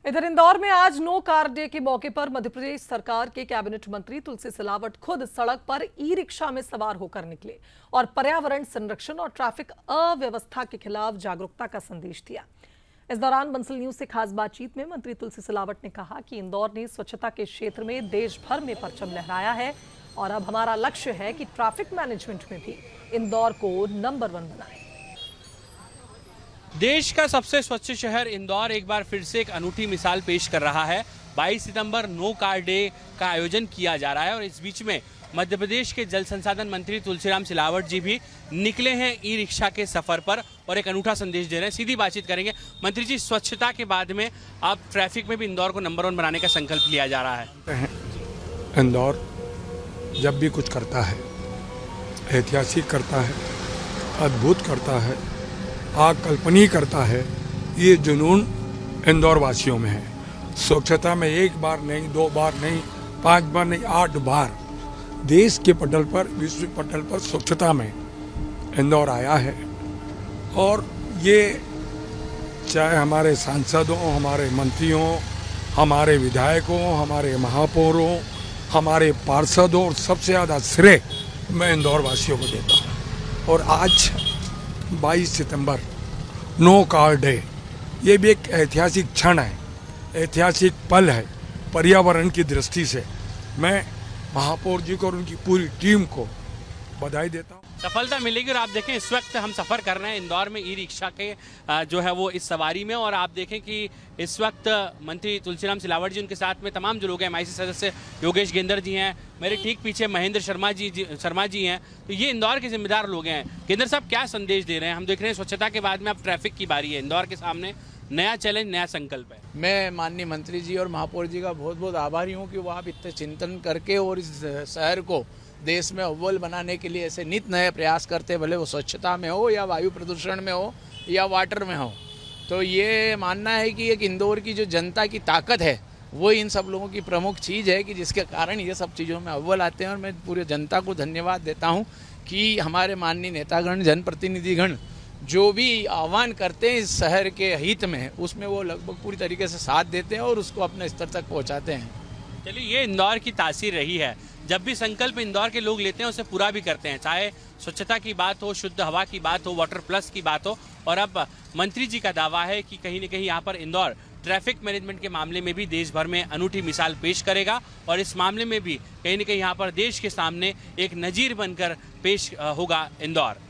इधर इंदौर में आज नो कार डे के मौके पर मध्य प्रदेश सरकार के कैबिनेट मंत्री तुलसी सिलावट खुद सड़क पर ई रिक्शा में सवार होकर निकले और पर्यावरण संरक्षण और ट्रैफिक अव्यवस्था के खिलाफ जागरूकता का संदेश दिया। इस दौरान बंसल न्यूज से खास बातचीत में मंत्री तुलसी सिलावट ने कहा कि इंदौर ने स्वच्छता के क्षेत्र में देश भर में परचम लहराया है और अब हमारा लक्ष्य है कि ट्रैफिक मैनेजमेंट में भी इंदौर को नंबर 1 बनाए। देश का सबसे स्वच्छ शहर इंदौर एक बार फिर से एक अनूठी मिसाल पेश कर रहा है। 22 सितंबर नो कार डे का आयोजन किया जा रहा है और इस बीच में मध्य प्रदेश के जल संसाधन मंत्री तुलसीराम सिलावट जी भी निकले हैं ई रिक्शा के सफर पर और एक अनूठा संदेश दे रहे हैं। सीधी बातचीत करेंगे। मंत्री जी, स्वच्छता के बाद में अब ट्रैफिक में भी इंदौर को नंबर 1 बनाने का संकल्प लिया जा रहा है। इंदौर जब भी कुछ करता है, ऐतिहासिक करता है, अद्भुत करता है, अकल्पनीय करता है, ये जुनून इंदौर वासियों में है। स्वच्छता में 1 बार नहीं, 2 बार नहीं, 5 बार नहीं, 8 बार देश के पटल पर, विश्व पटल पर स्वच्छता में इंदौर आया है। और ये चाहे हमारे सांसदों, हमारे मंत्रियों, हमारे विधायकों, हमारे महापौरों, हमारे पार्षदों, और सबसे ज़्यादा श्रेय मैं इंदौर वासियों को देता हूँ। और आज 22 सितंबर नो कार डे, ये भी एक ऐतिहासिक क्षण है, ऐतिहासिक पल है। पर्यावरण की दृष्टि से मैं महापौर जी को और उनकी पूरी टीम को बधाई देता हूँ। सफलता मिलेगी। और आप देखें, इस वक्त हम सफ़र कर रहे हैं इंदौर में ई रिक्शा के जो है वो इस सवारी में, और आप देखें कि इस वक्त मंत्री तुलसीराम सिलावट जी, उनके साथ में तमाम जो लोग हैं, MIC सदस्य योगेश गेंदर जी हैं, मेरे ठीक पीछे महेंद्र शर्मा जी हैं। तो ये इंदौर के जिम्मेदार लोग हैं। गेंदर साहब, क्या संदेश दे रहे हैं? हम देख रहे हैं स्वच्छता के बाद में अब ट्रैफिक की बारी है। इंदौर के सामने नया चैलेंज, नया संकल्प है। मैं माननीय मंत्री जी और महापौर जी का बहुत बहुत आभारी हूँ कि वो आप इतने चिंतन करके और इस शहर को देश में अव्वल बनाने के लिए ऐसे नित नए प्रयास करते, भले वो स्वच्छता में हो या वायु प्रदूषण में हो या वाटर में हो। तो ये मानना है कि एक इंदौर की जो जनता की ताकत है वो इन सब लोगों की प्रमुख चीज़ है कि जिसके कारण ये सब चीज़ों में अव्वल आते हैं। और मैं पूरे जनता को धन्यवाद देता हूँ कि हमारे माननीय नेतागण, जनप्रतिनिधिगण जो भी आह्वान करते हैं इस शहर के हित में, उसमें वो लगभग पूरी तरीके से साथ देते हैं और उसको अपने स्तर तक पहुँचाते हैं। चलिए, ये इंदौर की तासीर रही है। जब भी संकल्प इंदौर के लोग लेते हैं उसे पूरा भी करते हैं, चाहे स्वच्छता की बात हो, शुद्ध हवा की बात हो, वाटर प्लस की बात हो। और अब मंत्री जी का दावा है कि कहीं न कहीं यहाँ पर इंदौर ट्रैफिक मैनेजमेंट के मामले में भी देश भर में अनूठी मिसाल पेश करेगा और इस मामले में भी कहीं न कहीं यहाँ पर देश के सामने एक नजीर बनकर पेश होगा इंदौर।